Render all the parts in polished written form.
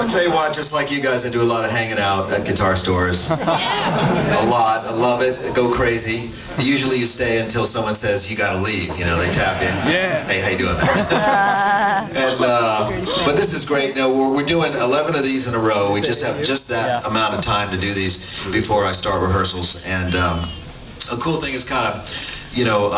I'll tell you what, just like you guys, I do a lot of hanging out at guitar stores. A lot. I love it. I go crazy. Usually you stay until someone says, you gotta leave. You know, they tap in. Yeah. Hey, how you doing, man? But this is great. No, we're doing 11 of these in a row. We just have just that amount of time to do these before I start rehearsals. And a cool thing is kind of, you know,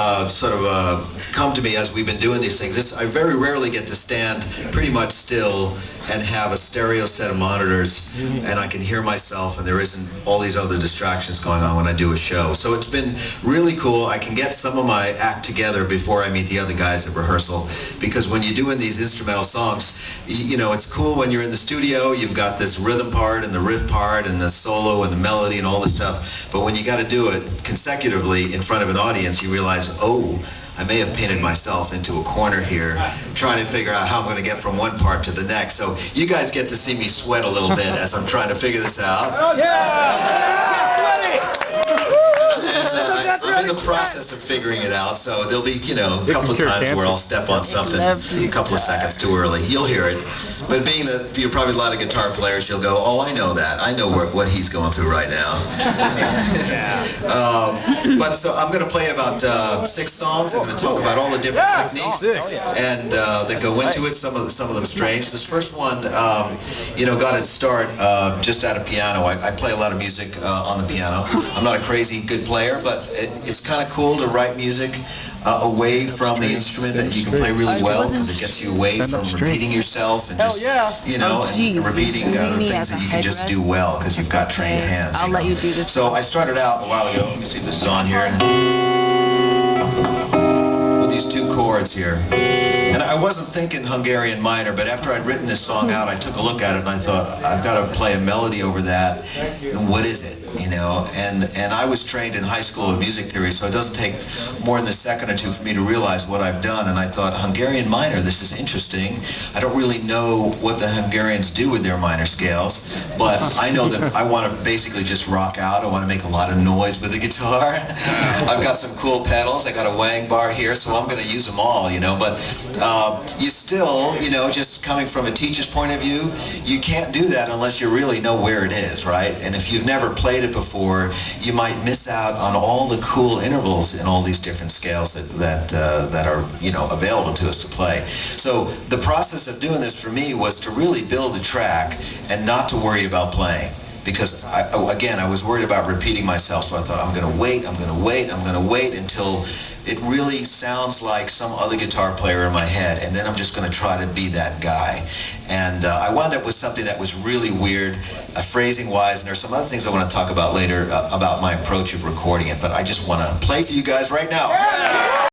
come to me as we've been doing these things. I very rarely get to stand pretty much still and have a stereo set of monitors and I can hear myself and there isn't all these other distractions going on when I do a show. So it's been really cool. I can get some of my act together before I meet the other guys at rehearsal, because when you're doing these instrumental songs, you know, it's cool when you're in the studio, you've got this rhythm part and the riff part and the solo and the melody and all this stuff, but when you got to do it consecutively in front of an audience, you realize, oh, I may have painted myself into a corner here trying to figure out how I'm going to get from one part to the next. So you guys get to see me sweat a little bit as I'm trying to figure this out. Oh, yeah! I'm in the process of figuring it out, so there'll be, you know, a couple of times where I'll step on something a couple of seconds too early. You'll hear it. But being that you're probably a lot of guitar players, you'll go, oh, I know that. I know what he's going through right now. But so I'm going to play about 6 songs. I'm going to talk about all the different techniques and that go into it. Some of them strange. This first one, you know, got its start just at a piano. I play a lot of music on the piano. I'm not a crazy good player, but it's kind of cool to write music away from the instrument that you can play really well, because it gets you away from repeating yourself and just, you know, and repeating the things that you can just do well because you've got trained hands. I'll let you do this. So I started out a while ago. Let me see if this is on here. With these 2 chords here. And I wasn't thinking Hungarian minor, but after I'd written this song out, I took a look at it and I thought, I've got to play a melody over that. And what is it? You know, and I was trained in high school in music theory, so it doesn't take more than a second or two for me to realize what I've done. And I thought, Hungarian minor, this is interesting. I don't really know what the Hungarians do with their minor scales, but I know that I want to basically just rock out. I want to make a lot of noise with the guitar. I've got some cool pedals. I got a wang bar here, so I'm going to use them all, you know. But you still, you know, just coming from a teacher's point of view, you can't do that unless you really know where it is, right? And if you've never played it before, you might miss out on all the cool intervals in all these different scales that are, you know, available to us to play. So the process of doing this for me was to really build the track and not to worry about playing. Because, again, I was worried about repeating myself, so I thought, I'm going to wait until it really sounds like some other guitar player in my head, and then I'm just going to try to be that guy. And I wound up with something that was really weird, phrasing-wise, and there's some other things I want to talk about later about my approach of recording it, but I just want to play for you guys right now.